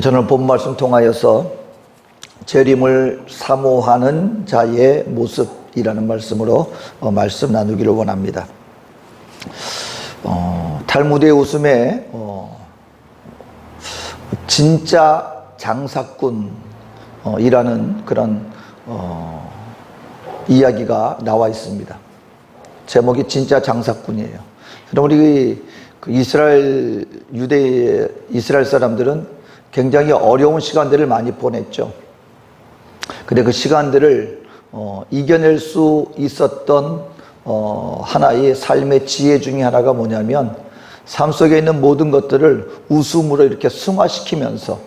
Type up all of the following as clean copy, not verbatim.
저는 본 말씀 통하여서 재림을 사모하는 자의 모습이라는 말씀으로 말씀 나누기를 원합니다. 탈무드의 웃음에 진짜 장사꾼이라는 그런 이야기가 나와 있습니다. 제목이 진짜 장사꾼이에요. 그럼 우리 이스라엘 사람들은 굉장히 어려운 시간들을 많이 보냈죠. 근데 그 시간들을 이겨낼 수 있었던 하나의 삶의 지혜 중에 하나가 뭐냐면, 삶 속에 있는 모든 것들을 웃음으로 이렇게 승화시키면서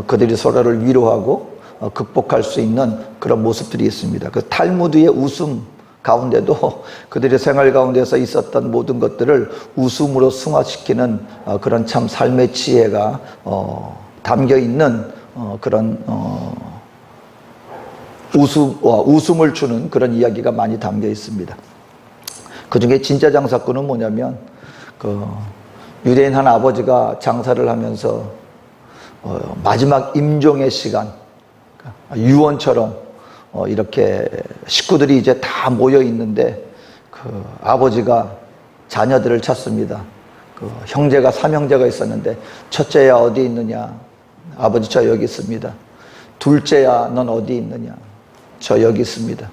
그들이 서로를 위로하고 극복할 수 있는 그런 모습들이 있습니다. 그 탈무드의 웃음 가운데도 그들의 생활 가운데서 있었던 모든 것들을 웃음으로 승화시키는 그런 참 삶의 지혜가 담겨 있는 그런 웃음을 주는 그런 이야기가 많이 담겨 있습니다. 그 중에 진짜 장사꾼은 뭐냐면, 유대인 한 아버지가 장사를 하면서 마지막 임종의 시간, 유언처럼 이렇게 식구들이 이제 다 모여 있는데 그 아버지가 자녀들을 찾습니다. 형제가 3형제가 있었는데, 첫째야 어디 있느냐? 아버지 저 여기 있습니다. 둘째야 넌 어디 있느냐? 저 여기 있습니다.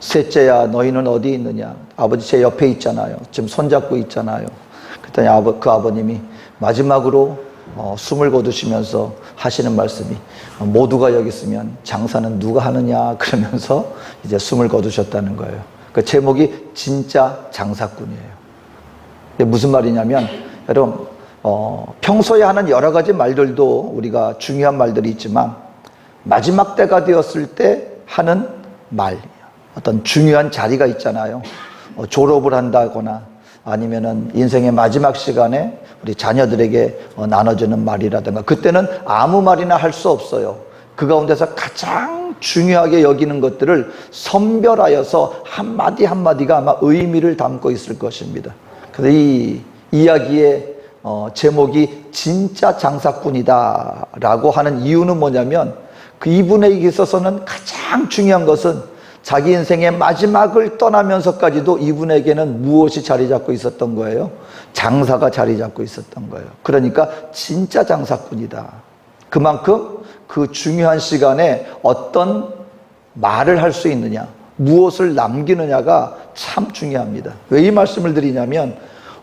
셋째야 너희는 어디 있느냐? 아버지 제 옆에 있잖아요. 지금 손잡고 있잖아요. 그랬더니 그 아버님이 마지막으로 숨을 거두시면서 하시는 말씀이, 모두가 여기 있으면 장사는 누가 하느냐? 그러면서 이제 숨을 거두셨다는 거예요. 그 제목이 진짜 장사꾼이에요. 무슨 말이냐면, 여러분 평소에 하는 여러 가지 말들도 우리가 중요한 말들이 있지만, 마지막 때가 되었을 때 하는 말, 어떤 중요한 자리가 있잖아요. 졸업을 한다거나 아니면은 인생의 마지막 시간에 우리 자녀들에게 나눠주는 말이라든가, 그때는 아무 말이나 할 수 없어요. 그 가운데서 가장 중요하게 여기는 것들을 선별하여서 한마디 한마디가 아마 의미를 담고 있을 것입니다. 그래서 이 이야기의 제목이 진짜 장사꾼이다 라고 하는 이유는 뭐냐면, 그 이분에게 있어서는 가장 중요한 것은 자기 인생의 마지막을 떠나면서까지도 이분에게는 무엇이 자리 잡고 있었던 거예요? 장사가 자리 잡고 있었던 거예요. 그러니까 진짜 장사꾼이다. 그만큼 그 중요한 시간에 어떤 말을 할 수 있느냐, 무엇을 남기느냐가 참 중요합니다. 왜 이 말씀을 드리냐면,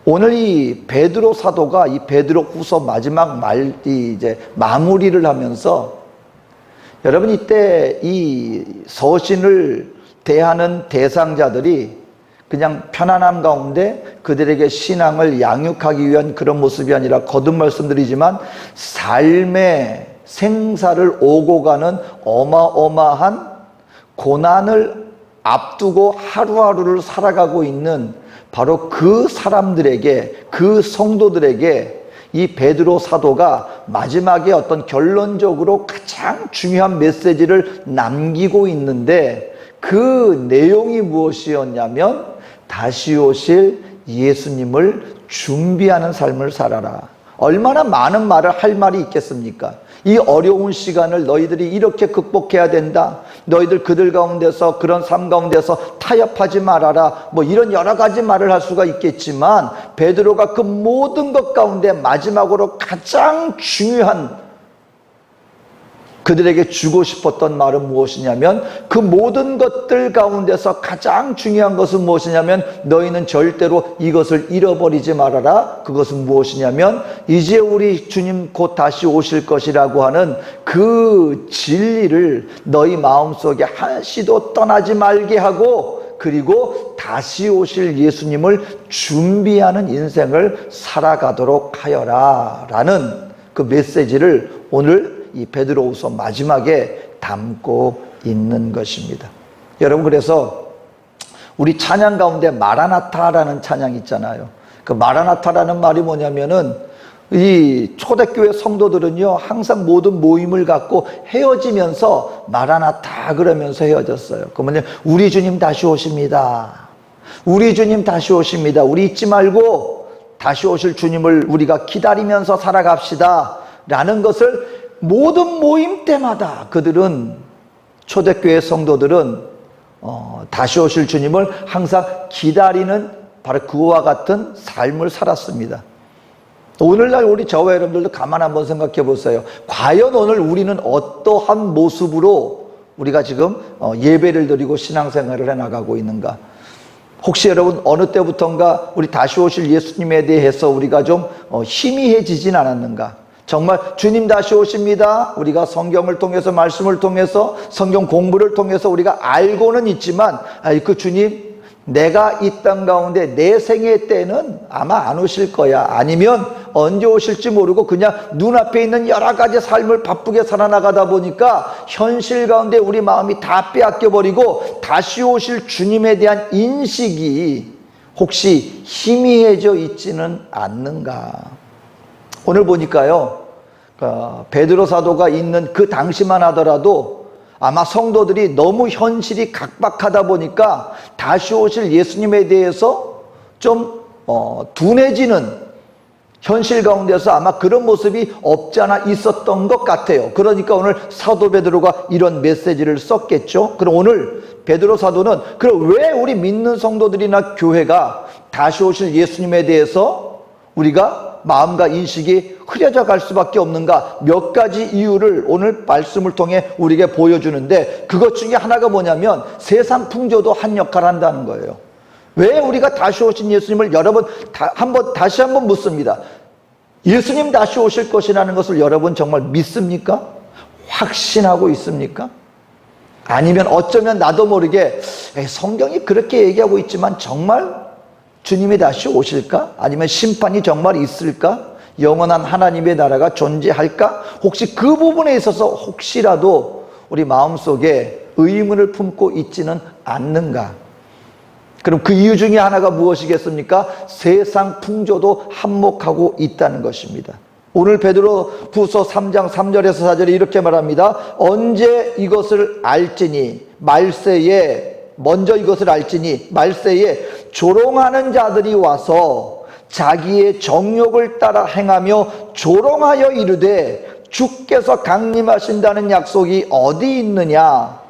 오늘 이 베드로 사도가 이 베드로후서 마지막 이제 마무리를 하면서, 여러분 이때 이 서신을 대하는 대상자들이 그냥 편안함 가운데 그들에게 신앙을 양육하기 위한 그런 모습이 아니라, 거듭 말씀드리지만 삶의 생사를 오고 가는 어마어마한 고난을 앞두고 하루하루를 살아가고 있는 바로 그 사람들에게, 그 성도들에게 이 베드로 사도가 마지막에 어떤 결론적으로 가장 중요한 메시지를 남기고 있는데, 그 내용이 무엇이었냐면, 다시 오실 예수님을 준비하는 삶을 살아라. 얼마나 많은 말을 할 말이 있겠습니까? 이 어려운 시간을 너희들이 이렇게 극복해야 된다. 너희들 그들 가운데서, 그런 삶 가운데서 타협하지 말아라. 뭐 이런 여러 가지 말을 할 수가 있겠지만, 베드로가 그 모든 것 가운데 마지막으로 가장 중요한, 그들에게 주고 싶었던 말은 무엇이냐면, 그 모든 것들 가운데서 가장 중요한 것은 무엇이냐면, 너희는 절대로 이것을 잃어버리지 말아라. 그것은 무엇이냐면, 이제 우리 주님 곧 다시 오실 것이라고 하는 그 진리를 너희 마음속에 한시도 떠나지 말게 하고, 그리고 다시 오실 예수님을 준비하는 인생을 살아가도록 하여라 라는 그 메시지를 오늘 이 베드로후서 마지막에 담고 있는 것입니다. 여러분, 그래서 우리 찬양 가운데 마라나타라는 찬양이 있잖아요. 그 마라나타라는 말이 뭐냐면은, 이 초대교회 성도들은요 항상 모든 모임을 갖고 헤어지면서 마라나타 그러면서 헤어졌어요. 그 뭐냐, 우리 주님 다시 오십니다. 우리 주님 다시 오십니다. 우리 잊지 말고 다시 오실 주님을 우리가 기다리면서 살아갑시다 라는 것을 모든 모임 때마다 그들은, 초대교회 성도들은 다시 오실 주님을 항상 기다리는 바로 그와 같은 삶을 살았습니다. 오늘날 우리 저와 여러분들도 가만 한번 생각해 보세요. 과연 오늘 우리는 어떠한 모습으로 우리가 지금 예배를 드리고 신앙생활을 해나가고 있는가? 혹시 여러분 어느 때부턴가 우리 다시 오실 예수님에 대해서 우리가 좀 희미해지진 않았는가? 정말 주님 다시 오십니다. 우리가 성경을 통해서, 말씀을 통해서, 성경 공부를 통해서 우리가 알고는 있지만, 그 주님, 내가 이 땅 가운데 내 생애 때는 아마 안 오실 거야. 아니면 언제 오실지 모르고 그냥 눈앞에 있는 여러 가지 삶을 바쁘게 살아나가다 보니까 현실 가운데 우리 마음이 다 빼앗겨버리고 다시 오실 주님에 대한 인식이 혹시 희미해져 있지는 않는가? 오늘 보니까요, 베드로 사도가 있는 그 당시만 하더라도 아마 성도들이 너무 현실이 각박하다 보니까 다시 오실 예수님에 대해서 좀 둔해지는 현실 가운데서 아마 그런 모습이 없지 않아 있었던 것 같아요. 그러니까 오늘 사도 베드로가 이런 메시지를 썼겠죠. 그럼 오늘 베드로 사도는 그럼 왜 우리 믿는 성도들이나 교회가 다시 오실 예수님에 대해서 우리가 마음과 인식이 흐려져 갈 수밖에 없는가? 몇 가지 이유를 오늘 말씀을 통해 우리에게 보여주는데, 그것 중에 하나가 뭐냐면 세상 풍조도 한 역할을 한다는 거예요. 왜 우리가 다시 오신 예수님을 여러분 다시 한번 묻습니다. 예수님 다시 오실 것이라는 것을 여러분 정말 믿습니까? 확신하고 있습니까? 아니면 어쩌면 나도 모르게 성경이 그렇게 얘기하고 있지만 정말 주님이 다시 오실까? 아니면 심판이 정말 있을까? 영원한 하나님의 나라가 존재할까? 혹시 그 부분에 있어서 혹시라도 우리 마음속에 의문을 품고 있지는 않는가? 그럼 그 이유 중에 하나가 무엇이겠습니까? 세상 풍조도 한몫하고 있다는 것입니다. 오늘 베드로후서 3장 3절에서 4절에 이렇게 말합니다. 언제 이것을 알지니 말세에, 먼저 이것을 알지니 말세에 조롱하는 자들이 와서 자기의 정욕을 따라 행하며 조롱하여 이르되 주께서 강림하신다는 약속이 어디 있느냐?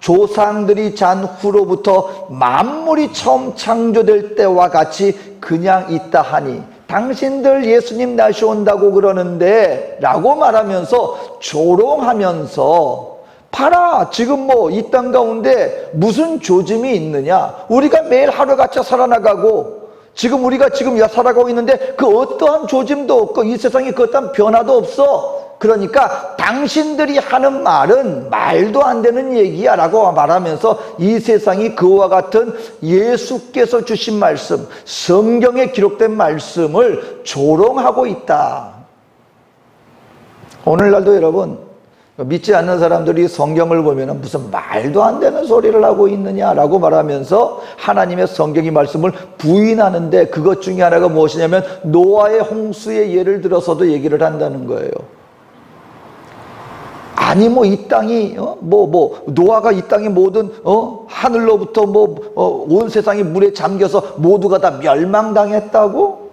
조상들이 잔 후로부터 만물이 처음 창조될 때와 같이 그냥 있다 하니, 당신들 예수님 다시 온다고 그러는데 라고 말하면서 조롱하면서, 봐라 지금 뭐 이 땅 가운데 무슨 조짐이 있느냐? 우리가 매일 하루같이 살아나가고 지금 우리가 지금 살아가고 있는데 그 어떠한 조짐도 없고 이 세상에 그 어떠한 변화도 없어. 그러니까 당신들이 하는 말은 말도 안 되는 얘기야 라고 말하면서 이 세상이 그와 같은 예수께서 주신 말씀, 성경에 기록된 말씀을 조롱하고 있다. 오늘날도 여러분, 믿지 않는 사람들이 성경을 보면 무슨 말도 안 되는 소리를 하고 있느냐라고 말하면서 하나님의 성경의 말씀을 부인하는데, 그것 중에 하나가 무엇이냐면 노아의 홍수의 예를 들어서도 얘기를 한다는 거예요. 아니 뭐 이 땅이 노아가 이 땅의 모든 하늘로부터 온 세상이 물에 잠겨서 모두가 다 멸망당했다고?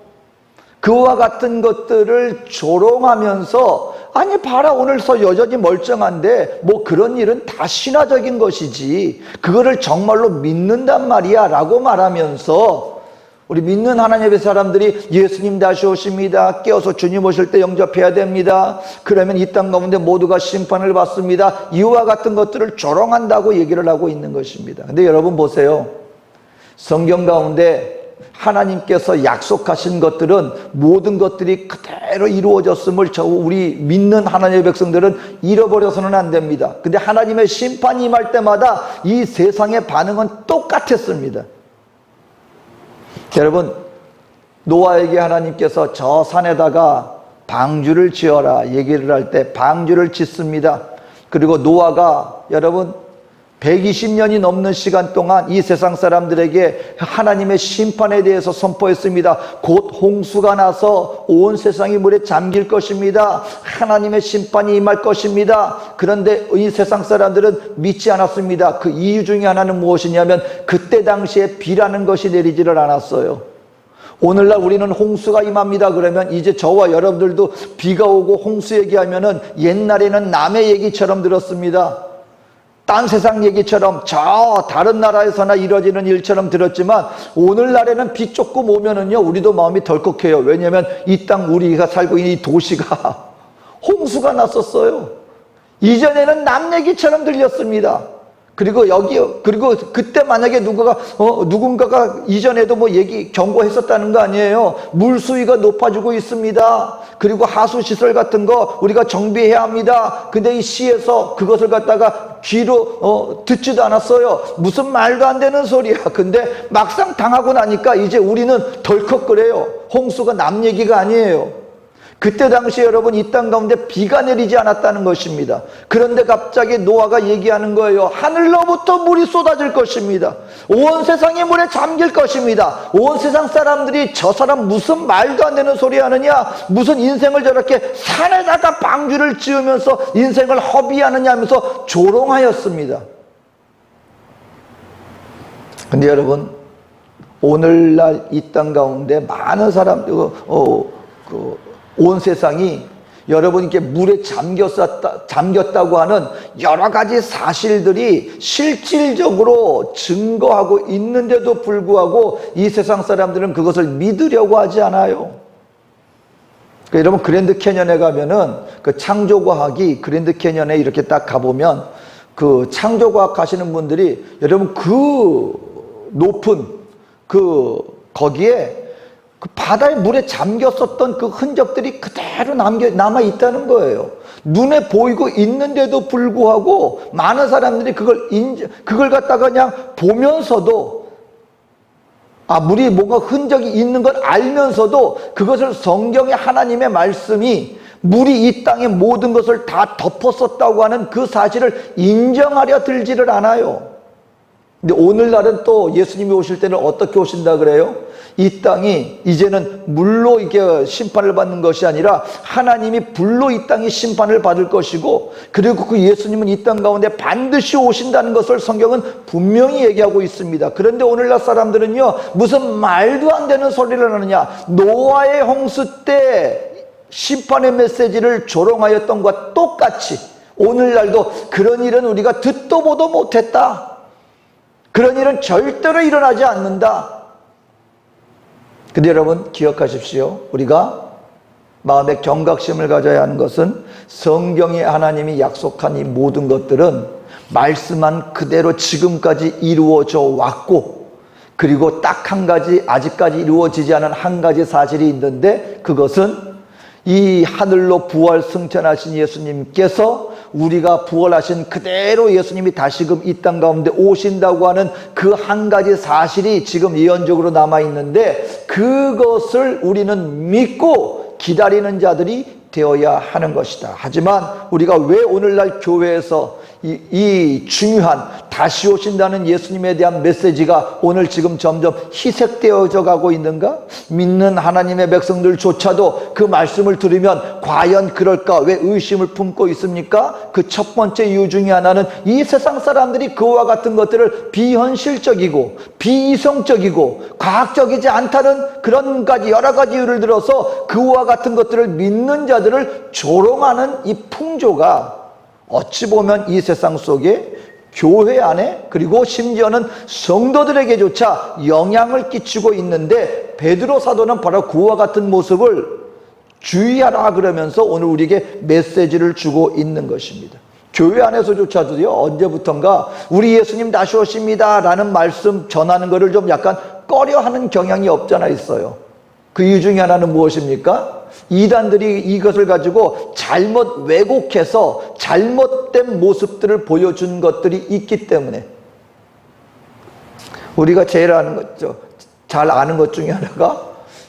그와 같은 것들을 조롱하면서, 아니 봐라 오늘서 여전히 멀쩡한데 뭐 그런 일은 다 신화적인 것이지 그거를 정말로 믿는단 말이야 라고 말하면서, 우리 믿는 하나님의 사람들이 예수님 다시 오십니다, 깨어서 주님 오실 때 영접해야 됩니다, 그러면 이 땅 가운데 모두가 심판을 받습니다, 이와 같은 것들을 조롱한다고 얘기를 하고 있는 것입니다. 근데 여러분 보세요. 성경 가운데 하나님께서 약속하신 것들은 모든 것들이 그대로 이루어졌음을 우리 믿는 하나님의 백성들은 잃어버려서는 안 됩니다. 근데 하나님의 심판이 임할 때마다 이 세상의 반응은 똑같았습니다. 여러분, 노아에게 하나님께서 저 산에다가 방주를 지어라 얘기를 할 때 방주를 짓습니다. 그리고 노아가 여러분 120년이 넘는 시간 동안 이 세상 사람들에게 하나님의 심판에 대해서 선포했습니다. 곧 홍수가 나서 온 세상이 물에 잠길 것입니다. 하나님의 심판이 임할 것입니다. 그런데 이 세상 사람들은 믿지 않았습니다. 그 이유 중에 하나는 무엇이냐면 그때 당시에 비라는 것이 내리지를 않았어요. 오늘날 우리는 홍수가 임합니다 그러면 이제 저와 여러분들도 비가 오고 홍수 얘기하면은 옛날에는 남의 얘기처럼 들었습니다. 딴 세상 얘기처럼 저 다른 나라에서나 이루어지는 일처럼 들었지만 오늘날에는 비 조금 오면은요 우리도 마음이 덜컥해요. 왜냐하면 이 땅 우리가 살고 있는 이 도시가 홍수가 났었어요. 이전에는 남 얘기처럼 들렸습니다. 그리고 그때 만약에 누군가가 이전에도 뭐 경고했었다는 거 아니에요. 물 수위가 높아지고 있습니다. 그리고 하수 시설 같은 거 우리가 정비해야 합니다. 근데 이 시에서 그것을 갖다가 귀로 듣지도 않았어요. 무슨 말도 안 되는 소리야. 근데 막상 당하고 나니까 이제 우리는 덜컥거려요. 홍수가 남 얘기가 아니에요. 그때 당시 여러분 이 땅 가운데 비가 내리지 않았다는 것입니다. 그런데 갑자기 노아가 얘기하는 거예요. 하늘로부터 물이 쏟아질 것입니다. 온 세상이 물에 잠길 것입니다. 온 세상 사람들이 저 사람 무슨 말도 안 되는 소리 하느냐, 무슨 인생을 저렇게 산에다가 방주를 지으면서 인생을 허비하느냐 하면서 조롱하였습니다. 근데 여러분 오늘날 이 땅 가운데 많은 사람들 온 세상이 여러분께 물에 잠겼다고 하는 여러 가지 사실들이 실질적으로 증거하고 있는데도 불구하고 이 세상 사람들은 그것을 믿으려고 하지 않아요. 여러분 그랜드 캐년에 가면은 그 창조과학이 그랜드 캐년에 이렇게 딱 가보면 그 창조과학 하시는 분들이 여러분 그 높은 거기에 그 바다의 물에 잠겼었던 그 흔적들이 그대로 남아 있다는 거예요. 눈에 보이고 있는데도 불구하고 많은 사람들이 그걸 갖다가 그냥 보면서도 물이 뭔가 흔적이 있는 걸 알면서도 그것을 성경의 하나님의 말씀이 물이 이 땅의 모든 것을 다 덮었었다고 하는 그 사실을 인정하려 들지를 않아요. 근데 오늘날은 또 예수님이 오실 때는 어떻게 오신다 그래요? 이 땅이 이제는 물로 이게 심판을 받는 것이 아니라 하나님이 불로 이 땅이 심판을 받을 것이고, 그리고 그 예수님은 이 땅 가운데 반드시 오신다는 것을 성경은 분명히 얘기하고 있습니다. 그런데 오늘날 사람들은요 무슨 말도 안 되는 소리를 하느냐, 노아의 홍수 때 심판의 메시지를 조롱하였던 것과 똑같이 오늘날도 그런 일은 우리가 듣도 보도 못했다, 그런 일은 절대로 일어나지 않는다. 근데 여러분 기억하십시오. 우리가 마음의 경각심을 가져야 하는 것은 성경에 하나님이 약속한 이 모든 것들은 말씀한 그대로 지금까지 이루어져 왔고, 그리고 딱 한 가지 아직까지 이루어지지 않은 한 가지 사실이 있는데, 그것은 이 하늘로 부활 승천하신 예수님께서 우리가 부활하신 그대로 예수님이 다시금 이 땅 가운데 오신다고 하는 그 한 가지 사실이 지금 예언적으로 남아있는데, 그것을 우리는 믿고 기다리는 자들이 되어야 하는 것이다. 하지만 우리가 왜 오늘날 교회에서 이 중요한 다시 오신다는 예수님에 대한 메시지가 오늘 지금 점점 희색되어져 가고 있는가? 믿는 하나님의 백성들조차도 그 말씀을 들으면 과연 그럴까? 왜 의심을 품고 있습니까? 그 첫 번째 이유 중에 하나는 이 세상 사람들이 그와 같은 것들을 비현실적이고 비이성적이고 과학적이지 않다는 그런 여러 가지 이유를 들어서 그와 같은 것들을 믿는 자들을 조롱하는 이 풍조가 어찌 보면 이 세상 속에 교회 안에, 그리고 심지어는 성도들에게조차 영향을 끼치고 있는데, 베드로 사도는 바로 그와 같은 모습을 주의하라 그러면서 오늘 우리에게 메시지를 주고 있는 것입니다. 교회 안에서조차도요 언제부턴가 우리 예수님 다시 오십니다 라는 말씀 전하는 것을 좀 약간 꺼려하는 경향이 없잖아 있어요. 그 이유 중에 하나는 무엇입니까? 이단들이 이것을 가지고 잘못 왜곡해서 잘못된 모습들을 보여준 것들이 있기 때문에, 우리가 제일 잘 아는 것 중에 하나가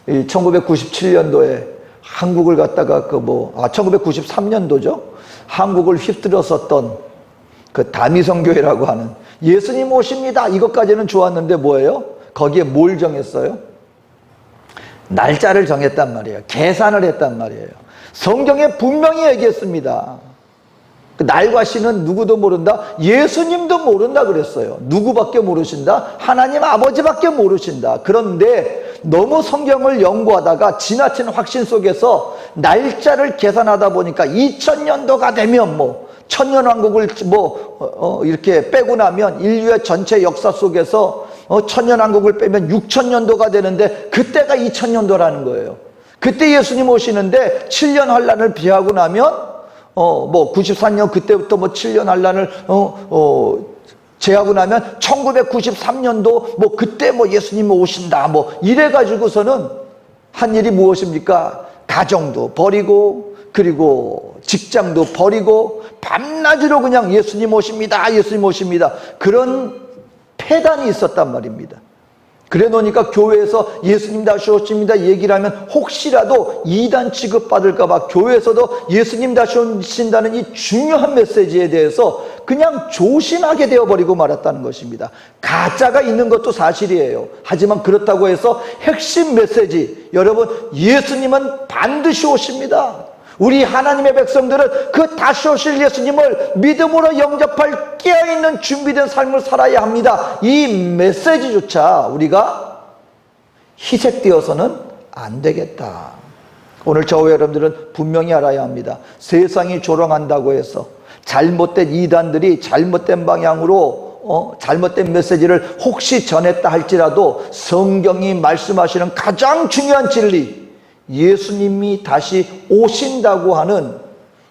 1997년도에 한국을 갖다가 1993년도죠. 한국을 휩쓸었었던 그 다미성교회라고 하는, 예수님 오십니다 이것까지는 좋았는데 뭐예요? 거기에 뭘 정했어요? 날짜를 정했단 말이에요. 계산을 했단 말이에요. 성경에 분명히 얘기했습니다. 날과 시는 누구도 모른다, 예수님도 모른다 그랬어요. 누구밖에 모르신다? 하나님 아버지밖에 모르신다. 그런데 너무 성경을 연구하다가 지나친 확신 속에서 날짜를 계산하다 보니까 2000년도가 되면 천년왕국을 이렇게 빼고 나면 인류의 전체 역사 속에서 천년왕국을 빼면 6000년도가 되는데 그때가 2000년도라는 거예요. 그때 예수님 오시는데 7년 환란을 피하고 나면 94년 그때부터 7년 환란을 제하고 나면 1993년도 그때 예수님 오신다 이래 가지고서는 한 일이 무엇입니까? 가정도 버리고 그리고 직장도 버리고 밤낮으로 그냥 예수님 오십니다, 예수님 오십니다, 그런 폐단이 있었단 말입니다. 그래 놓으니까 교회에서 예수님 다시 오십니다 얘기를 하면 혹시라도 이단 취급받을까 봐 교회에서도 예수님 다시 오신다는 이 중요한 메시지에 대해서 그냥 조심하게 되어버리고 말았다는 것입니다. 가짜가 있는 것도 사실이에요. 하지만 그렇다고 해서 핵심 메시지, 여러분, 예수님은 반드시 오십니다. 우리 하나님의 백성들은 그 다시 오실 예수님을 믿음으로 영접할 깨어있는 준비된 삶을 살아야 합니다. 이 메시지조차 우리가 희색되어서는 안 되겠다. 오늘 저와 여러분들은 분명히 알아야 합니다. 세상이 조롱한다고 해서 잘못된 이단들이 잘못된 방향으로 잘못된 메시지를 혹시 전했다 할지라도 성경이 말씀하시는 가장 중요한 진리, 예수님이 다시 오신다고 하는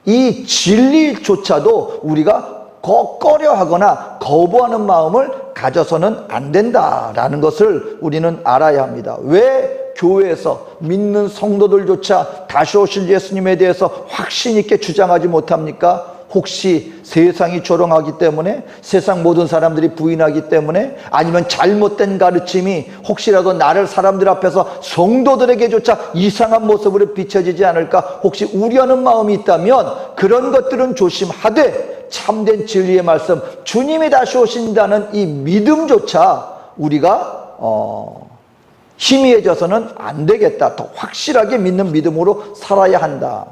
이 진리조차도 우리가 꺼려하거나 거부하는 마음을 가져서는 안 된다라는 것을 우리는 알아야 합니다. 왜 교회에서 믿는 성도들조차 다시 오실 예수님에 대해서 확신 있게 주장하지 못합니까? 혹시 세상이 조롱하기 때문에, 세상 모든 사람들이 부인하기 때문에, 아니면 잘못된 가르침이 혹시라도 나를 사람들 앞에서 성도들에게조차 이상한 모습으로 비춰지지 않을까 혹시 우려하는 마음이 있다면 그런 것들은 조심하되 참된 진리의 말씀, 주님이 다시 오신다는 이 믿음조차 우리가 희미해져서는 안 되겠다. 더 확실하게 믿는 믿음으로 살아야 한다.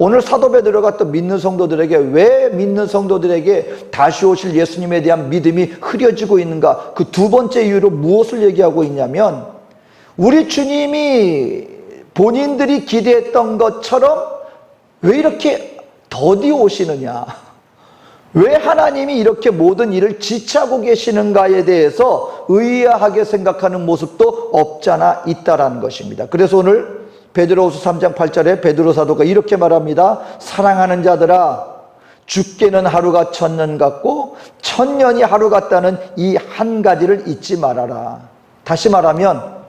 오늘 사도 베드로가 또 믿는 성도들에게, 왜 믿는 성도들에게 다시 오실 예수님에 대한 믿음이 흐려지고 있는가, 그 두 번째 이유로 무엇을 얘기하고 있냐면, 우리 주님이 본인들이 기대했던 것처럼 왜 이렇게 더디 오시느냐, 왜 하나님이 이렇게 모든 일을 지체하고 계시는가에 대해서 의아하게 생각하는 모습도 없잖아 있다라는 것입니다. 그래서 오늘 베드로후서 3장 8절에 베드로 사도가 이렇게 말합니다. 사랑하는 자들아, 죽게는 하루가 천년 같고 천년이 하루 같다는 이 한 가지를 잊지 말아라. 다시 말하면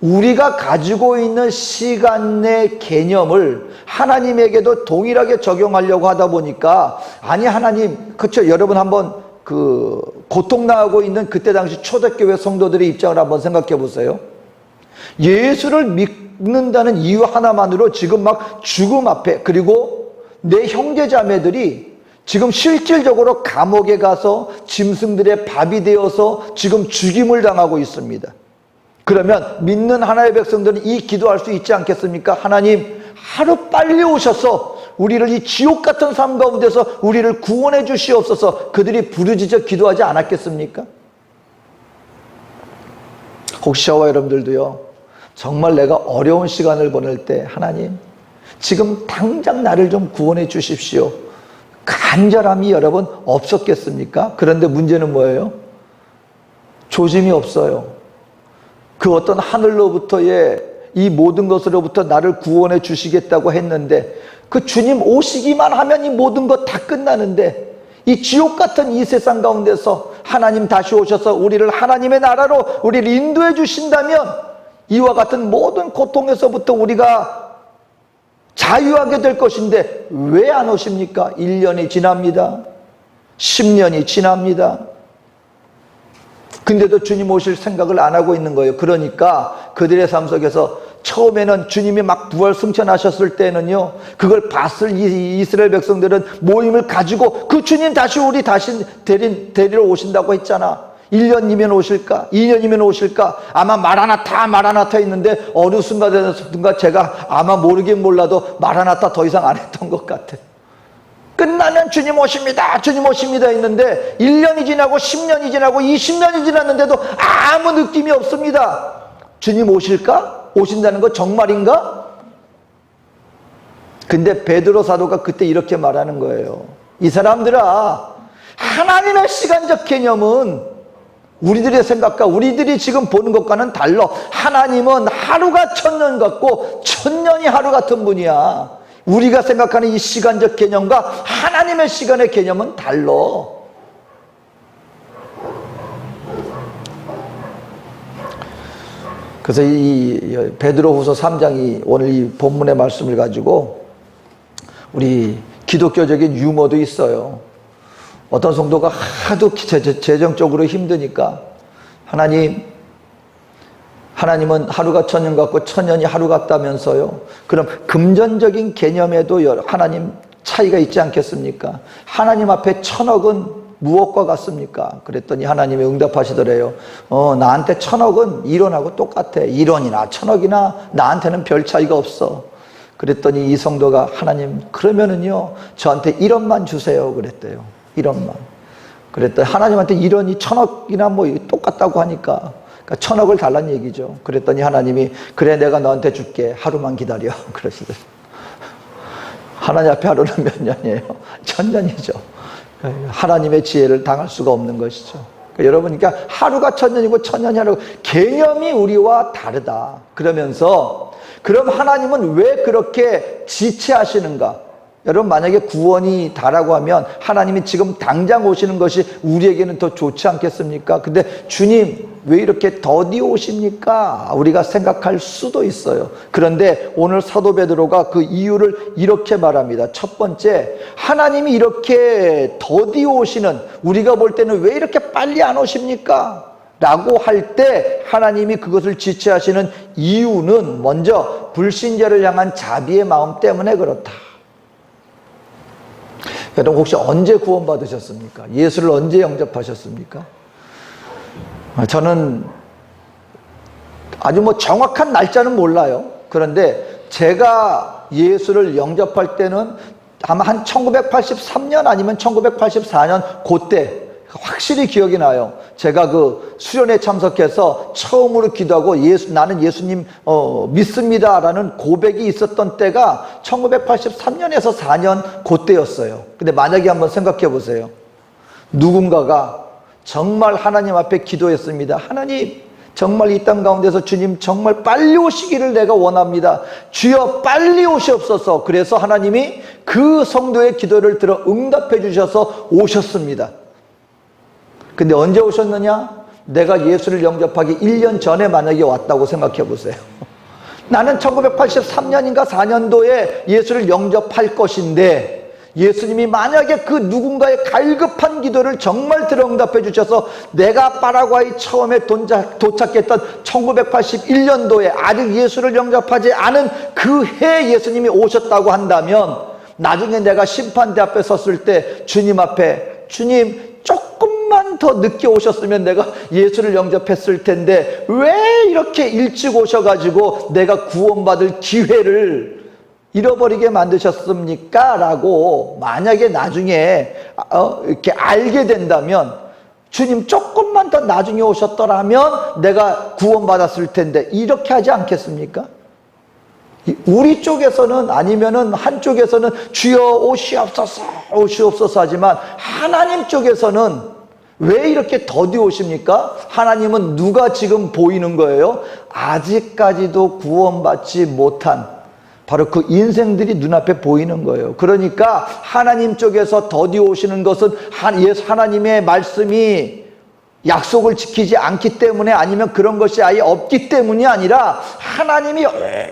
우리가 가지고 있는 시간의 개념을 하나님에게도 동일하게 적용하려고 하다 보니까, 아니 하나님, 그렇죠, 여러분 한번 고통당하고 있는 그때 당시 초대교회 성도들의 입장을 한번 생각해 보세요. 예수를 믿는다는 이유 하나만으로 지금 막 죽음 앞에, 그리고 내 형제자매들이 지금 실질적으로 감옥에 가서 짐승들의 밥이 되어서 지금 죽임을 당하고 있습니다. 그러면 믿는 하나님의 백성들은 이 기도할 수 있지 않겠습니까? 하나님, 하루 빨리 오셔서 우리를 이 지옥 같은 삶 가운데서 우리를 구원해 주시옵소서, 그들이 부르짖어 기도하지 않았겠습니까? 혹시 저와 여러분들도요, 정말 내가 어려운 시간을 보낼 때 하나님, 지금 당장 나를 좀 구원해 주십시오, 간절함이 여러분 없었겠습니까? 그런데 문제는 뭐예요? 조짐이 없어요. 그 어떤 하늘로부터의 이 모든 것으로부터 나를 구원해 주시겠다고 했는데, 그 주님 오시기만 하면 이 모든 것 다 끝나는데, 이 지옥 같은 이 세상 가운데서 하나님 다시 오셔서 우리를 하나님의 나라로 우리를 인도해 주신다면 이와 같은 모든 고통에서부터 우리가 자유하게 될 것인데 왜 안 오십니까? 1년이 지납니다. 10년이 지납니다. 근데도 주님 오실 생각을 안 하고 있는 거예요. 그러니까 그들의 삶 속에서 처음에는 주님이 막 부활 승천하셨을 때는요, 그걸 봤을 이스라엘 백성들은 모임을 가지고 그 주님 다시 우리 다시 데리러 오신다고 했잖아. 1년이면 오실까? 2년이면 오실까? 아마 마라나타 있는데 어느 순간에든가 제가 아마 모르긴 몰라도 마라나타 더 이상 안 했던 것 같아. 끝나면 주님 오십니다, 주님 오십니다 했는데 1년이 지나고 10년이 지나고 20년이 지났는데도 아무 느낌이 없습니다. 주님 오실까? 오신다는 거 정말인가? 근데 베드로 사도가 그때 이렇게 말하는 거예요. 이 사람들아, 하나님의 시간적 개념은 우리들의 생각과 우리들이 지금 보는 것과는 달라. 하나님은 하루가 천년 같고 천년이 하루 같은 분이야. 우리가 생각하는 이 시간적 개념과 하나님의 시간의 개념은 달라. 그래서 이 베드로후서 3장이 오늘 이 본문의 말씀을 가지고 우리 기독교적인 유머도 있어요. 어떤 성도가 하도 재정적으로 힘드니까 하나님은 하루가 천년 같고 천년이 하루 같다면서요. 그럼 금전적인 개념에도 하나님 차이가 있지 않겠습니까? 하나님 앞에 천억은 무엇과 같습니까? 그랬더니 하나님이 응답하시더래요. 나한테 천억은 1원하고 똑같아. 1원이나 천억이나 나한테는 별 차이가 없어. 그랬더니 이 성도가 하나님 그러면은요 저한테 1원만 주세요 그랬대요. 1원만. 그랬더니 하나님한테 1원이 천억이나 뭐 똑같다고 하니까 그러니까 천억을 달란 얘기죠. 그랬더니 하나님이 그래 내가 너한테 줄게. 하루만 기다려. 그러시더래요. 하나님 앞에 하루는 몇 년이에요? 천년이죠. 하나님의 지혜를 당할 수가 없는 것이죠. 그러니까 여러분, 그러니까 하루가 천년이고 천년이 하루, 개념이 우리와 다르다. 그러면서 그럼 하나님은 왜 그렇게 지체하시는가? 여러분, 만약에 구원이 다라고 하면 하나님이 지금 당장 오시는 것이 우리에게는 더 좋지 않겠습니까? 근데 주님 왜 이렇게 더디 오십니까? 우리가 생각할 수도 있어요. 그런데 오늘 사도 베드로가 그 이유를 이렇게 말합니다. 첫 번째, 하나님이 이렇게 더디 오시는, 우리가 볼 때는 왜 이렇게 빨리 안 오십니까? 라고 할 때 하나님이 그것을 지체하시는 이유는 먼저 불신자를 향한 자비의 마음 때문에 그렇다. 여러분, 혹시 언제 구원받으셨습니까? 예수를 언제 영접하셨습니까? 저는 아주 정확한 날짜는 몰라요. 그런데 제가 예수를 영접할 때는 아마 한 1983년 아니면 1984년 그때 확실히 기억이 나요. 제가 그 수련회 참석해서 처음으로 기도하고 나는 예수님 믿습니다라는 고백이 있었던 때가 1983년에서 4년 그때였어요. 근데 만약에 한번 생각해 보세요. 누군가가 정말 하나님 앞에 기도했습니다. 하나님, 정말 이 땅 가운데서 주님 정말 빨리 오시기를 내가 원합니다. 주여 빨리 오시옵소서. 그래서 하나님이 그 성도의 기도를 들어 응답해 주셔서 오셨습니다. 근데 언제 오셨느냐? 내가 예수를 영접하기 1년 전에 만약에 왔다고 생각해 보세요. 나는 1983년인가 4년도에 예수를 영접할 것인데 예수님이 만약에 그 누군가의 갈급한 기도를 정말 들어 응답해 주셔서 내가 파라과이 처음에 도착했던 1981년도에 아직 예수를 영접하지 않은 그 해 예수님이 오셨다고 한다면 나중에 내가 심판대 앞에 섰을 때 주님 앞에 주님 조금만 더 늦게 오셨으면 내가 예수를 영접했을 텐데 왜 이렇게 일찍 오셔가지고 내가 구원받을 기회를 잃어버리게 만드셨습니까? 라고 만약에 나중에 이렇게 알게 된다면 주님 조금만 더 나중에 오셨더라면 내가 구원받았을 텐데 이렇게 하지 않겠습니까? 우리 쪽에서는 아니면은 한쪽에서는 주여 오시옵소서 오시옵소서 하지만 하나님 쪽에서는 왜 이렇게 더디 오십니까? 하나님은 누가 지금 보이는 거예요? 아직까지도 구원받지 못한 바로 그 인생들이 눈앞에 보이는 거예요. 그러니까 하나님 쪽에서 더디 오시는 것은 하나님의 말씀이 약속을 지키지 않기 때문에 아니면 그런 것이 아예 없기 때문이 아니라 하나님이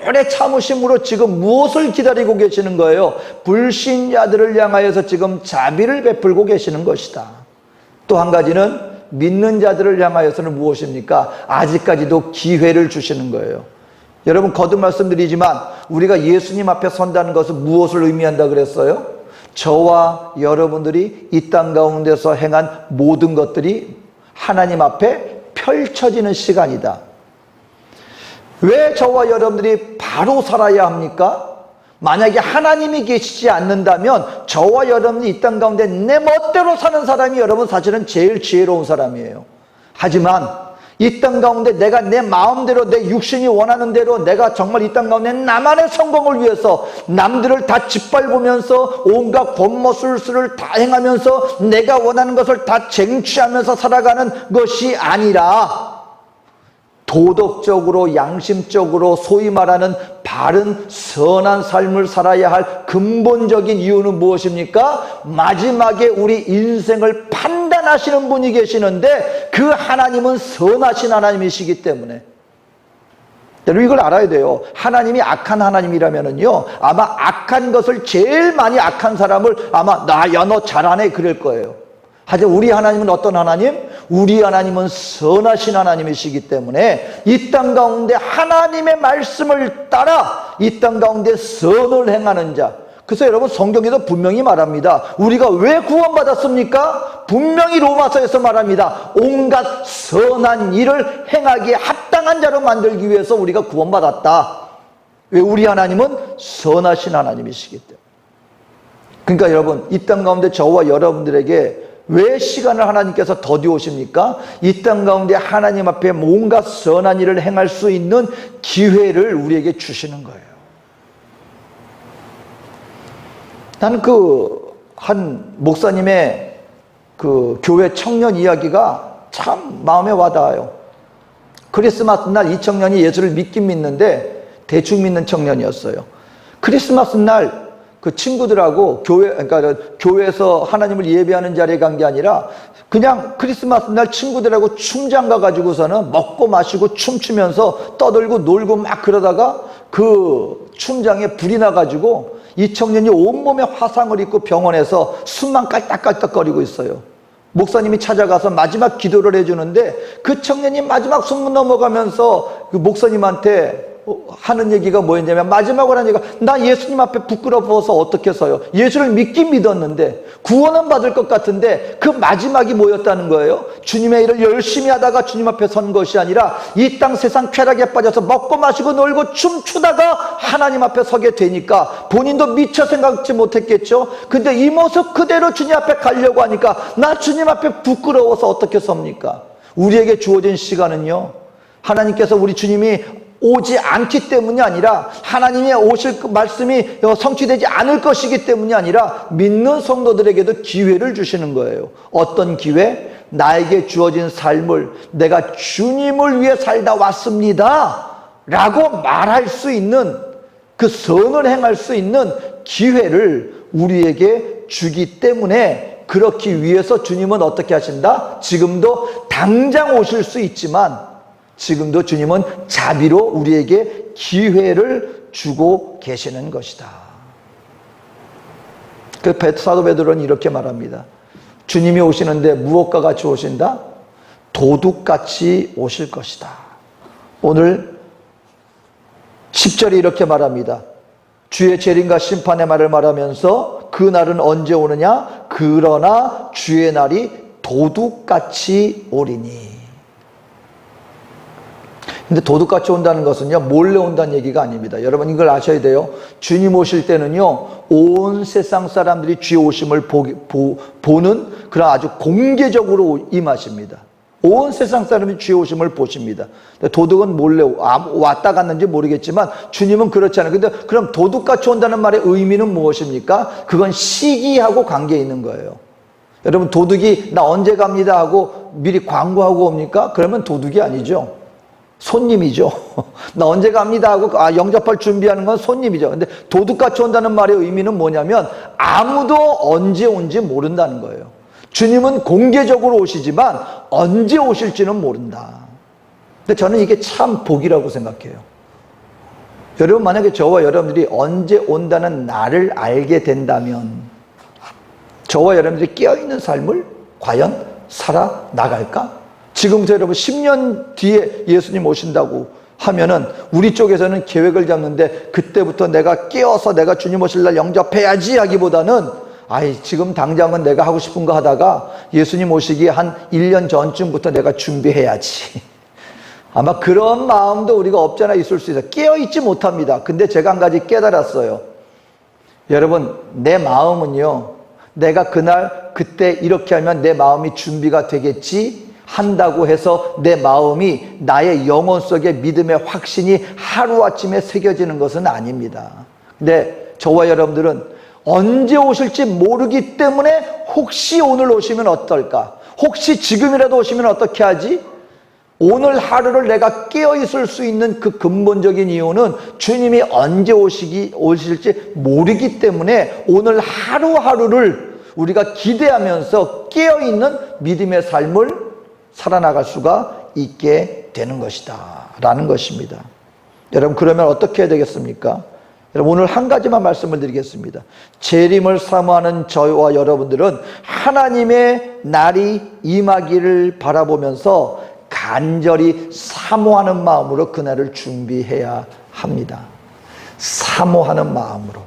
오래 참으심으로 지금 무엇을 기다리고 계시는 거예요? 불신자들을 향하여서 지금 자비를 베풀고 계시는 것이다. 또 한 가지는 믿는 자들을 향하여서는 무엇입니까? 아직까지도 기회를 주시는 거예요. 여러분, 거듭 말씀드리지만 우리가 예수님 앞에 선다는 것은 무엇을 의미한다 그랬어요? 저와 여러분들이 이 땅 가운데서 행한 모든 것들이 하나님 앞에 펼쳐지는 시간이다. 왜 저와 여러분들이 바로 살아야 합니까? 만약에 하나님이 계시지 않는다면 저와 여러분이 이 땅 가운데 내 멋대로 사는 사람이 여러분 사실은 제일 지혜로운 사람이에요. 하지만 이 땅 가운데 내가 내 마음대로 내 육신이 원하는 대로 내가 정말 이 땅 가운데 나만의 성공을 위해서 남들을 다 짓밟으면서 온갖 권모술수를 다 행하면서 내가 원하는 것을 다 쟁취하면서 살아가는 것이 아니라 도덕적으로 양심적으로 소위 말하는 바른 선한 삶을 살아야 할 근본적인 이유는 무엇입니까? 마지막에 우리 인생을 판단하시는 분이 계시는데 그 하나님은 선하신 하나님이시기 때문에 여러분 이걸 알아야 돼요. 하나님이 악한 하나님이라면은요 아마 악한 것을 제일 많이 악한 사람을 아마 야 너 잘하네 그럴 거예요. 하지만 우리 하나님은 어떤 하나님? 우리 하나님은 선하신 하나님이시기 때문에 이 땅 가운데 하나님의 말씀을 따라 이 땅 가운데 선을 행하는 자. 그래서 여러분 성경에도 분명히 말합니다. 우리가 왜 구원받았습니까? 분명히 로마서에서 말합니다. 온갖 선한 일을 행하기에 합당한 자로 만들기 위해서 우리가 구원받았다. 왜? 우리 하나님은 선하신 하나님이시기 때문에. 그러니까 여러분 이 땅 가운데 저와 여러분들에게 왜 시간을 하나님께서 더디 오십니까? 이 땅 가운데 하나님 앞에 뭔가 선한 일을 행할 수 있는 기회를 우리에게 주시는 거예요. 나는 한 목사님의 교회 청년 이야기가 참 마음에 와닿아요. 크리스마스 날 이 청년이 예수를 믿긴 믿는데 대충 믿는 청년이었어요. 크리스마스 날 그 친구들하고 그러니까 교회에서 하나님을 예배하는 자리에 간 게 아니라 그냥 크리스마스 날 친구들하고 춤장 가가지고서는 먹고 마시고 춤추면서 떠들고 놀고 막 그러다가 그 춤장에 불이 나가지고 이 청년이 온몸에 화상을 입고 병원에서 숨만 깔딱깔딱거리고 있어요. 목사님이 찾아가서 마지막 기도를 해주는데 그 청년이 마지막 숨 넘어가면서 그 목사님한테 하는 얘기가 뭐였냐면 마지막으로 하는 얘기가 나 예수님 앞에 부끄러워서 어떻게 서요? 예수를 믿긴 믿었는데 구원은 받을 것 같은데 그 마지막이 뭐였다는 거예요? 주님의 일을 열심히 하다가 주님 앞에 선 것이 아니라 이 땅 세상 쾌락에 빠져서 먹고 마시고 놀고 춤추다가 하나님 앞에 서게 되니까 본인도 미처 생각지 못했겠죠? 근데 이 모습 그대로 주님 앞에 가려고 하니까 나 주님 앞에 부끄러워서 어떻게 섭니까? 우리에게 주어진 시간은요 하나님께서 우리 주님이 오지 않기 때문이 아니라 하나님의 오실 말씀이 성취되지 않을 것이기 때문이 아니라 믿는 성도들에게도 기회를 주시는 거예요. 어떤 기회? 나에게 주어진 삶을 내가 주님을 위해 살다 왔습니다 라고 말할 수 있는 그 선을 행할 수 있는 기회를 우리에게 주기 때문에 그렇기 위해서 주님은 어떻게 하신다? 지금도 당장 오실 수 있지만 지금도 주님은 자비로 우리에게 기회를 주고 계시는 것이다. 그 사도 베드로는 이렇게 말합니다. 주님이 오시는데 무엇과 같이 오신다? 도둑같이 오실 것이다. 오늘 10절에 이렇게 말합니다. 주의 재림과 심판의 말을 말하면서 그 날은 언제 오느냐? 그러나 주의 날이 도둑같이 오리니. 근데 도둑같이 온다는 것은요 몰래 온다는 얘기가 아닙니다. 여러분 이걸 아셔야 돼요. 주님 오실 때는요 온 세상 사람들이 주의 오심을 보는 그런 아주 공개적으로 임하십니다. 온 세상 사람이 주의 오심을 보십니다. 도둑은 몰래 왔다 갔는지 모르겠지만 주님은 그렇지 않아요. 근데 그럼 도둑같이 온다는 말의 의미는 무엇입니까? 그건 시기하고 관계 있는 거예요. 여러분 도둑이 나 언제 갑니다 하고 미리 광고하고 옵니까? 그러면 도둑이 아니죠. 손님이죠. 나 언제 갑니다 하고 영접할 준비하는 건 손님이죠. 근데 도둑같이 온다는 말의 의미는 뭐냐면 아무도 언제 온지 모른다는 거예요. 주님은 공개적으로 오시지만 언제 오실지는 모른다. 근데 저는 이게 참 복이라고 생각해요. 여러분 만약에 저와 여러분들이 언제 온다는 날을 알게 된다면 저와 여러분들이 깨어있는 삶을 과연 살아나갈까? 지금부터 여러분 10년 뒤에 예수님 오신다고 하면은 우리 쪽에서는 계획을 잡는데 그때부터 내가 깨어서 내가 주님 오실 날 영접해야지 하기보다는 지금 당장은 내가 하고 싶은 거 하다가 예수님 오시기 한 1년 전쯤부터 내가 준비해야지. 아마 그런 마음도 우리가 없잖아 있을 수 있어요. 깨어있지 못합니다. 근데 제가 한 가지 깨달았어요. 여러분 내 마음은요 내가 그날 그때 이렇게 하면 내 마음이 준비가 되겠지 한다고 해서 내 마음이 나의 영혼 속에 믿음의 확신이 하루아침에 새겨지는 것은 아닙니다. 근데 저와 여러분들은 언제 오실지 모르기 때문에 혹시 오늘 오시면 어떨까? 혹시 지금이라도 오시면 어떻게 하지? 오늘 하루를 내가 깨어있을 수 있는 그 근본적인 이유는 주님이 언제 오실지 모르기 때문에 오늘 하루하루를 우리가 기대하면서 깨어있는 믿음의 삶을 살아나갈 수가 있게 되는 것이다 라는 것입니다. 여러분, 그러면 어떻게 해야 되겠습니까? 여러분, 오늘 한 가지만 말씀을 드리겠습니다. 재림을 사모하는 저와 여러분들은 하나님의 날이 임하기를 바라보면서 간절히 사모하는 마음으로 그날을 준비해야 합니다. 사모하는 마음으로.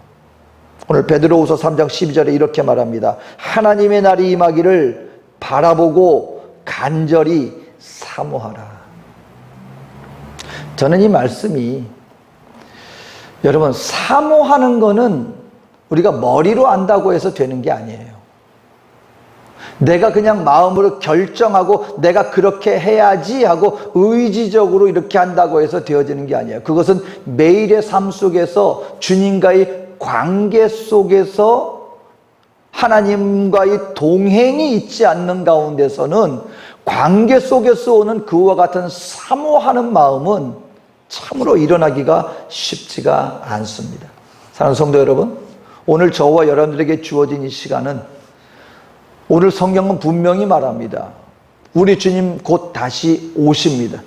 오늘 베드로후서 3장 12절에 이렇게 말합니다. 하나님의 날이 임하기를 바라보고 간절히 사모하라. 저는 이 말씀이, 여러분, 사모하는 거는 우리가 머리로 안다고 해서 되는 게 아니에요. 내가 그냥 마음으로 결정하고 내가 그렇게 해야지 하고 의지적으로 이렇게 한다고 해서 되어지는 게 아니에요. 그것은 매일의 삶 속에서 주님과의 관계 속에서 하나님과의 동행이 있지 않는 가운데서는 관계 속에서 오는 그와 같은 사모하는 마음은 참으로 일어나기가 쉽지가 않습니다. 사랑하는 성도 여러분, 오늘 저와 여러분들에게 주어진 이 시간은, 오늘 성경은 분명히 말합니다. 우리 주님 곧 다시 오십니다.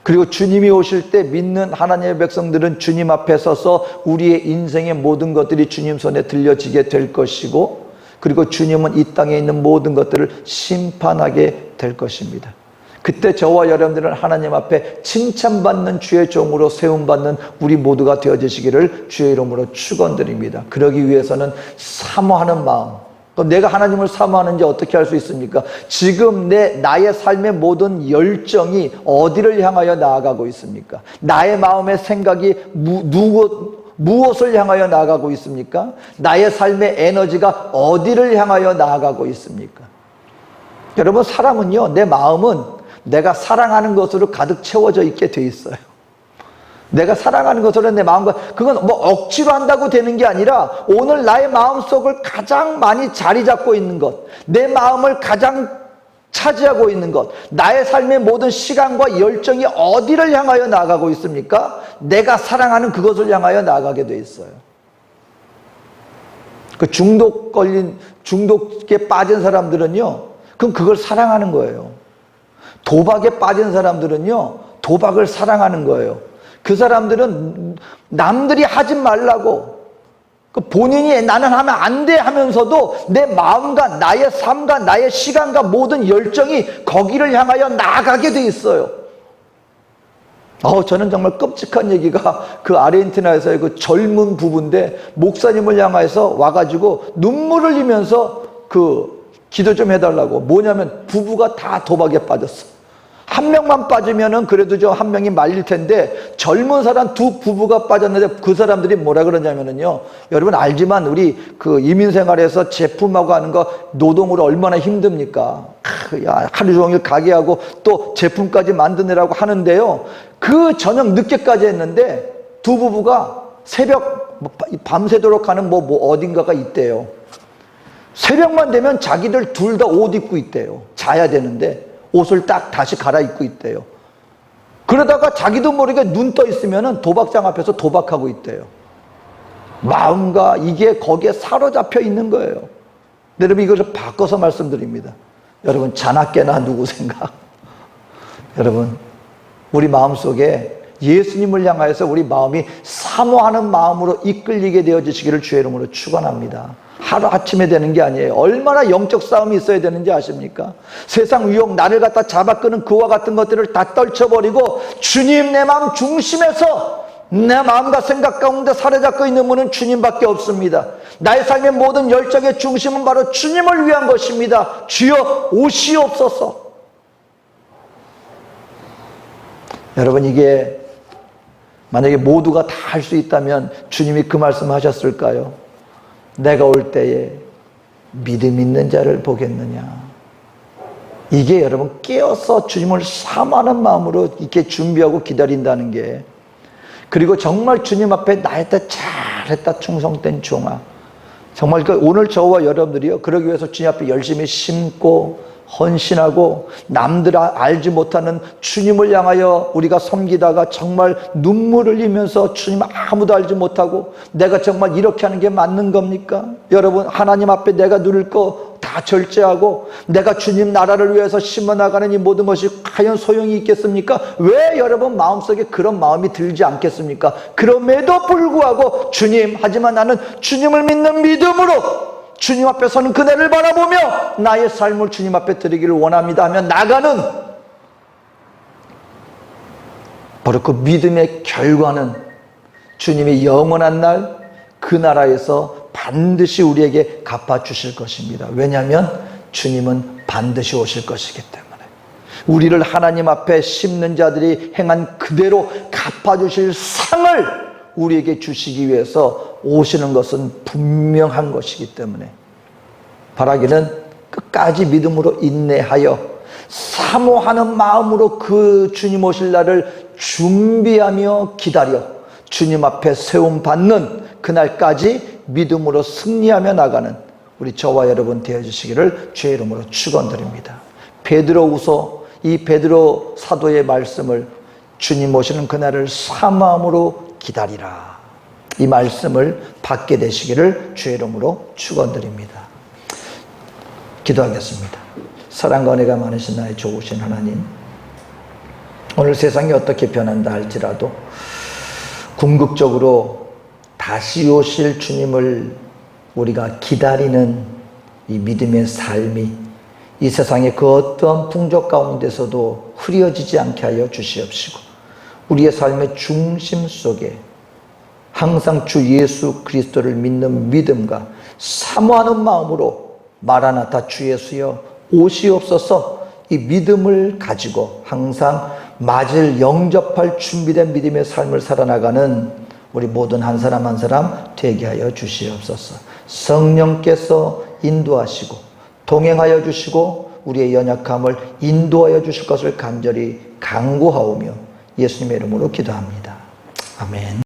그리고 주님이 오실 때 믿는 하나님의 백성들은 주님 앞에 서서 우리의 인생의 모든 것들이 주님 손에 들려지게 될 것이고, 그리고 주님은 이 땅에 있는 모든 것들을 심판하게 될 것입니다. 그때 저와 여러분들은 하나님 앞에 칭찬받는 주의 종으로 세움받는 우리 모두가 되어지시기를 주의 이름으로 축원드립니다. 그러기 위해서는 사모하는 마음, 또 내가 하나님을 사모하는지 어떻게 할 수 있습니까? 지금 나의 삶의 모든 열정이 어디를 향하여 나아가고 있습니까? 나의 마음의 생각이 무엇을 향하여 나아가고 있습니까? 나의 삶의 에너지가 어디를 향하여 나아가고 있습니까? 여러분, 사람은요, 내 마음은 내가 사랑하는 것으로 가득 채워져 있게 돼 있어요. 내가 사랑하는 것으로 내 마음과, 그건 뭐 억지로 한다고 되는 게 아니라 오늘 나의 마음속을 가장 많이 자리 잡고 있는 것, 내 마음을 가장 차지하고 있는 것, 나의 삶의 모든 시간과 열정이 어디를 향하여 나아가고 있습니까? 내가 사랑하는 그것을 향하여 나아가게 돼 있어요. 그 중독에 빠진 사람들은요, 그럼 그걸 사랑하는 거예요. 도박에 빠진 사람들은요, 도박을 사랑하는 거예요. 그 사람들은 남들이 하지 말라고, 본인이 나는 하면 안 돼 하면서도 내 마음과 나의 삶과 나의 시간과 모든 열정이 거기를 향하여 나아가게 돼 있어요. 저는 정말 끔찍한 얘기가, 그 아르헨티나에서의 그 젊은 부부인데 목사님을 향해서 와가지고 눈물을 흘리면서 기도 좀 해달라고. 뭐냐면 부부가 다 도박에 빠졌어. 한 명만 빠지면은 그래도 저 한 명이 말릴 텐데, 젊은 사람 두 부부가 빠졌는데 그 사람들이 뭐라 그러냐면은요, 여러분 알지만 우리 그 이민 생활에서 제품하고 하는 거 노동으로 얼마나 힘듭니까? 야, 하루 종일 가게 하고 또 제품까지 만드느라고 하는데요, 그 저녁 늦게까지 했는데 두 부부가 새벽 밤새도록 하는 어딘가가 있대요. 새벽만 되면 자기들 둘 다 옷 입고 있대요. 자야 되는데 옷을 딱 다시 갈아입고 있대요. 그러다가 자기도 모르게 눈 떠 있으면은 도박장 앞에서 도박하고 있대요. 마음과 이게 거기에 사로잡혀 있는 거예요. 여러분, 이것을 바꿔서 말씀드립니다. 여러분, 자나깨나 누구 생각? 여러분, 우리 마음속에 예수님을 향하여서 우리 마음이 사모하는 마음으로 이끌리게 되어지시기를 주의 이름으로 축원합니다. 하루아침에 되는 게 아니에요. 얼마나 영적 싸움이 있어야 되는지 아십니까? 세상 유혹, 나를 갖다 잡아끄는 그와 같은 것들을 다 떨쳐버리고 주님, 내 마음 중심에서 내 마음과 생각 가운데 사로잡고 있는 분은 주님밖에 없습니다. 나의 삶의 모든 열정의 중심은 바로 주님을 위한 것입니다. 주여 오시옵소서. 여러분, 이게 만약에 모두가 다 할 수 있다면 주님이 그 말씀 하셨을까요? 내가 올 때에 믿음 있는 자를 보겠느냐. 이게 여러분 깨어서 주님을 사모하는 마음으로 이렇게 준비하고 기다린다는 게, 그리고 정말 주님 앞에 나했다 잘했다 충성된 종아, 정말 오늘 저와 여러분들이요 그러기 위해서 주님 앞에 열심히 심고 헌신하고 남들 알지 못하는 주님을 향하여 우리가 섬기다가 정말 눈물을 흘리면서 주님 아무도 알지 못하고 내가 정말 이렇게 하는 게 맞는 겁니까? 여러분, 하나님 앞에 내가 누릴 거 다 절제하고 내가 주님 나라를 위해서 심어나가는 이 모든 것이 과연 소용이 있겠습니까? 왜 여러분 마음속에 그런 마음이 들지 않겠습니까? 그럼에도 불구하고 주님, 하지만 나는 주님을 믿는 믿음으로 주님 앞에 서는 그날을 바라보며 나의 삶을 주님 앞에 드리기를 원합니다 하며 나가는, 바로 그 믿음의 결과는 주님의 영원한 날 그 나라에서 반드시 우리에게 갚아주실 것입니다. 왜냐하면 주님은 반드시 오실 것이기 때문에. 우리를 하나님 앞에 심는 자들이 행한 그대로 갚아주실 상을 우리에게 주시기 위해서 오시는 것은 분명한 것이기 때문에 바라기는 끝까지 믿음으로 인내하여 사모하는 마음으로 그 주님 오실 날을 준비하며 기다려 주님 앞에 세움받는 그날까지 믿음으로 승리하며 나가는 우리 저와 여러분 되어주시기를 주의 이름으로 축원드립니다. 베드로후서 이 베드로 사도의 말씀을 주님 오시는 그날을 사모함으로 기다리라, 이 말씀을 받게 되시기를 주의 이름으로 축원드립니다. 기도하겠습니다. 사랑과 은혜가 많으신 나의 좋으신 하나님, 오늘 세상이 어떻게 변한다 할지라도 궁극적으로 다시 오실 주님을 우리가 기다리는 이 믿음의 삶이 이 세상의 그 어떠한 풍조 가운데서도 흐려지지 않게 하여 주시옵시고 우리의 삶의 중심 속에 항상 주 예수 그리스도를 믿는 믿음과 사모하는 마음으로 마라나타 주 예수여 오시옵소서, 이 믿음을 가지고 항상 맞을 영접할 준비된 믿음의 삶을 살아나가는 우리 모든 한 사람 한 사람 되게 하여 주시옵소서. 성령께서 인도하시고 동행하여 주시고 우리의 연약함을 인도하여 주실 것을 간절히 간구하오며 예수님의 이름으로 기도합니다. 아멘.